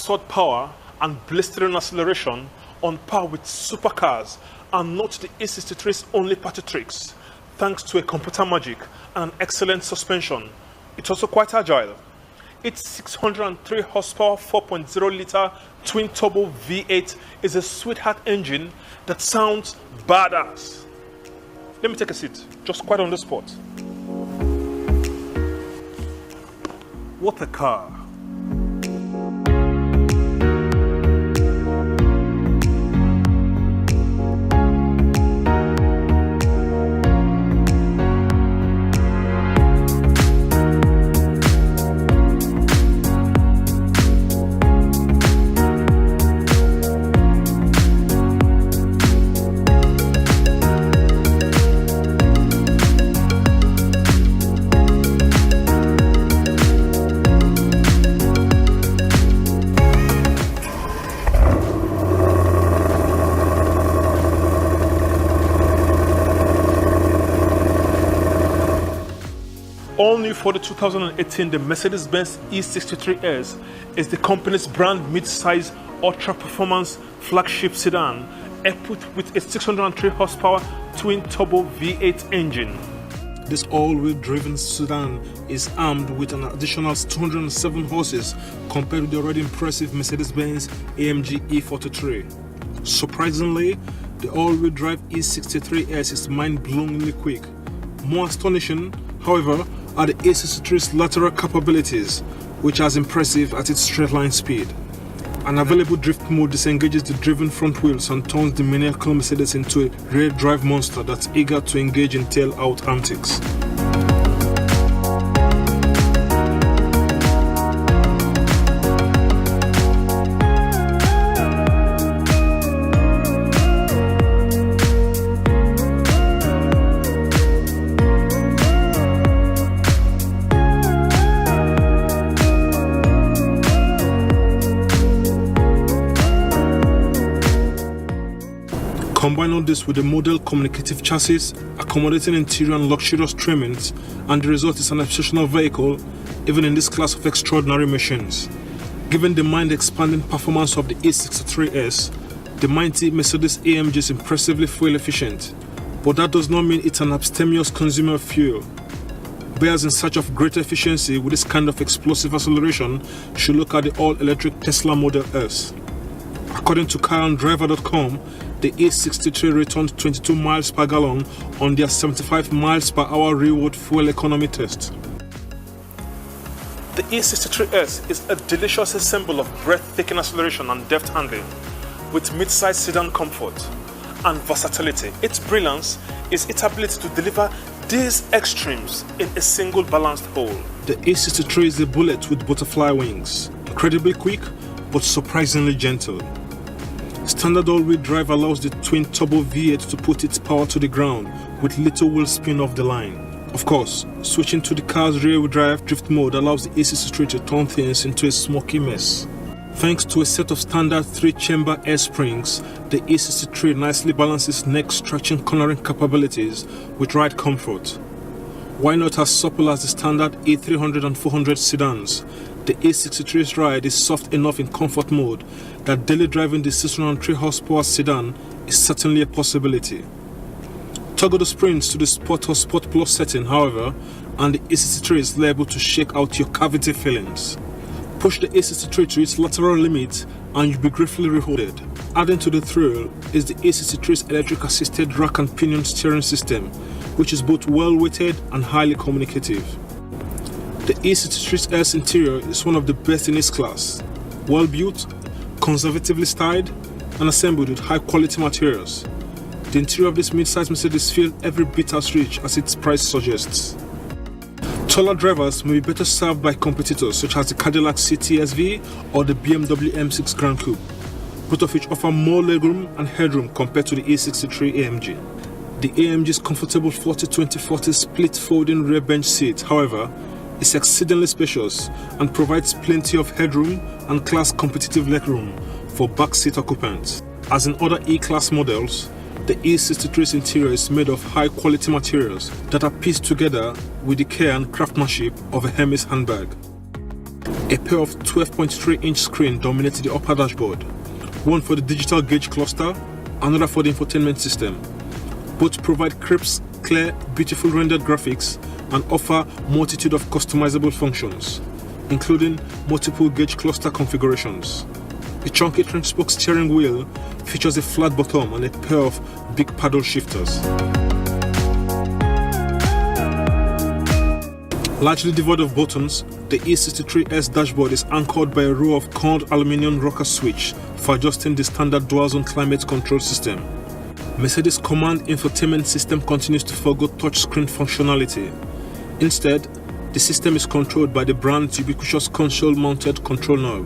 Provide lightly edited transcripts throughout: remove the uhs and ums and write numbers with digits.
sword power and blistering acceleration on par with supercars are not the E63's only party tricks. Thanks to a computer magic and an excellent suspension, it's also quite agile. Its 603 horsepower 4.0-liter twin-turbo V8 is a sweetheart engine that sounds badass. Let me take a seat, just quite on the spot. What a car! All new for the 2018, the Mercedes-Benz E63 S is the company's brand mid-size ultra-performance flagship sedan, equipped with a 603 horsepower twin-turbo V8 engine. This all-wheel driven sedan is armed with an additional 207 horses compared with the already impressive Mercedes-Benz AMG E43. Surprisingly, the all-wheel drive E63 S is mind-blowingly quick. More astonishing, however, are the E63's lateral capabilities, which are as impressive as its straight-line speed. An available drift mode disengages the driven front wheels and turns the maniacal Mercedes into a rear-drive monster that's eager to engage in tail-out antics. Combine all this with a model communicative chassis, accommodating interior and luxurious trimmings, and the result is an exceptional vehicle, even in this class of extraordinary machines. Given the mind-expanding performance of the E63 S, the mighty Mercedes-AMG is impressively fuel efficient, but that does not mean it's an abstemious consumer of fuel. Buyers in search of greater efficiency with this kind of explosive acceleration should look at the all-electric Tesla Model S. According to caranddriver.com, the E63 returned 22 miles per gallon on their 75 miles per hour real-world fuel economy test. The E63 S is a delicious symbol of breathtaking acceleration and deft handling, with mid-size sedan comfort and versatility. Its brilliance is its ability to deliver these extremes in a single balanced whole. The E63 is a bullet with butterfly wings, incredibly quick but surprisingly gentle. Standard all-wheel drive allows the twin-turbo V8 to put its power to the ground with little wheel spin off the line. Of course, switching to the car's rear-wheel drive drift mode allows the E63 to turn things into a smoky mess. Thanks to a set of standard 3-chamber air springs, the E63 nicely balances neck-stretching cornering capabilities with ride comfort. Why not as supple as the standard E300 and 400 sedans? The E63's ride is soft enough in comfort mode that daily driving the 603 horsepower sedan is certainly a possibility. Toggle the springs to the Sport or Sport Plus setting, however, and the E63 is liable to shake out your cavity feelings. Push the E63 to its lateral limit and you'll be gratefully rewarded. Adding to the thrill is the E63's electric assisted rack and pinion steering system, which is both well-weighted and highly communicative. The E63 S interior is one of the best in its class. Well built, conservatively styled, and assembled with high quality materials. The interior of this mid-size Mercedes feels every bit as rich as its price suggests. Taller drivers may be better served by competitors such as the Cadillac CT-SV or the BMW M6 Grand Coupe, both of which offer more legroom and headroom compared to the E63 AMG. The AMG's comfortable 40-20-40 split folding rear bench seat, however, is exceedingly spacious and provides plenty of headroom and class competitive legroom for backseat occupants. As in other E-Class models, the E63's interior is made of high-quality materials that are pieced together with the care and craftsmanship of a Hermes handbag. A pair of 12.3-inch screens dominated the upper dashboard, one for the digital gauge cluster, another for the infotainment system. Both provide crisp, clear, beautiful rendered graphics and offer multitude of customizable functions, including multiple gauge cluster configurations. The chunky twin-spoke steering wheel features a flat bottom and a pair of big paddle shifters. Largely devoid of buttons, the E63 S dashboard is anchored by a row of coiled aluminium rocker switch for adjusting the standard dual-zone climate control system. Mercedes' command infotainment system continues to forgo touchscreen functionality. Instead, the system is controlled by the brand's ubiquitous console-mounted control knob.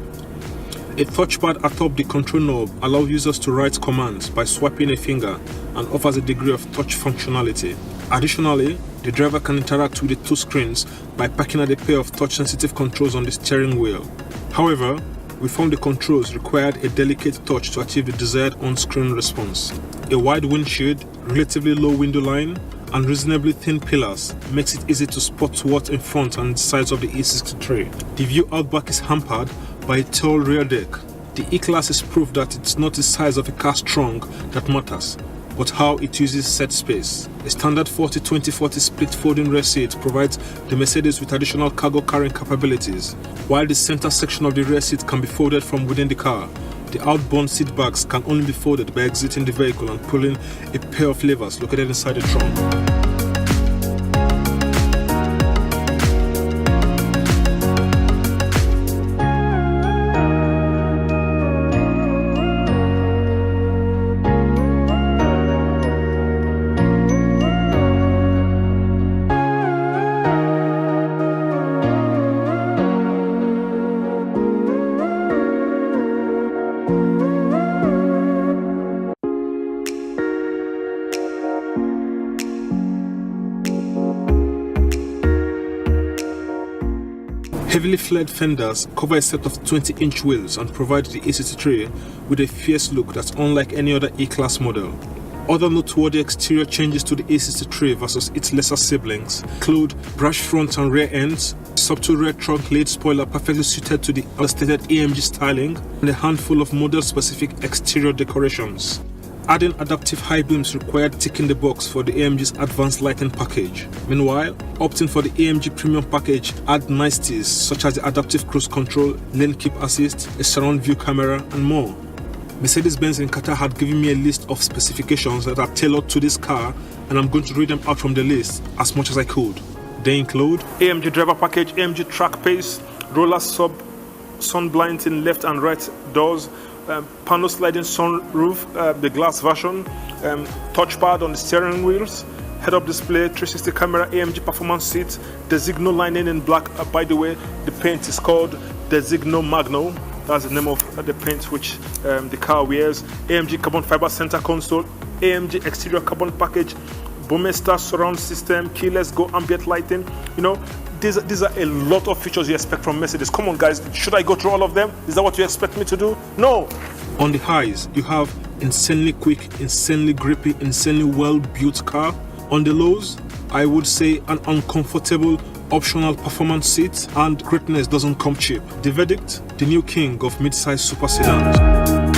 A touchpad atop the control knob allows users to write commands by swiping a finger and offers a degree of touch functionality. Additionally, the driver can interact with the two screens by packing out a pair of touch-sensitive controls on the steering wheel. However, we found the controls required a delicate touch to achieve the desired on-screen response. A wide windshield, relatively low window line, and reasonably thin pillars makes it easy to spot what's in front and the sides of the E63. The view out back is hampered by a tall rear deck. The E-Class is proof that it's not the size of a car's trunk that matters, but how it uses said space. A standard 40-20-40 split folding rear seat provides the Mercedes with additional cargo carrying capabilities. While the center section of the rear seat can be folded from within the car, the outbound seat bags can only be folded by exiting the vehicle and pulling a pair of levers located inside the trunk. Heavily flared fenders cover a set of 20-inch wheels and provide the E63 with a fierce look that's unlike any other E-Class model. Other noteworthy exterior changes to the E63 versus its lesser siblings include brush front and rear ends, subtle rear trunk lid spoiler perfectly suited to the understated AMG styling, and a handful of model-specific exterior decorations. Adding adaptive high beams required ticking the box for the AMG's advanced lighting package. Meanwhile, opting for the AMG premium package add niceties such as the adaptive cruise control, lane keep assist, a surround view camera, and more. Mercedes-Benz in Qatar had given me a list of specifications that are tailored to this car, and I'm going to read them out from the list as much as I could. They include AMG driver package, AMG track pace, roller sub, sun blinds in left and right doors, panel sliding sunroof, the glass version, touchpad on the steering wheels, head-up display, 360 camera, AMG performance seat, Designo lining in black. By the way, the paint is called Designo Magno. That's the name of the paint which the car wears. AMG carbon fiber center console, AMG exterior carbon package, Bomesta surround system, keyless go ambient lighting. You know, these are a lot of features you expect from Mercedes. Come on guys, should I go through all of them? Is that what you expect me to do? No! On the highs, you have insanely quick, insanely grippy, insanely well-built car. On the lows, I would say an uncomfortable optional performance seat, and greatness doesn't come cheap. The verdict? The new king of mid-size super sedans.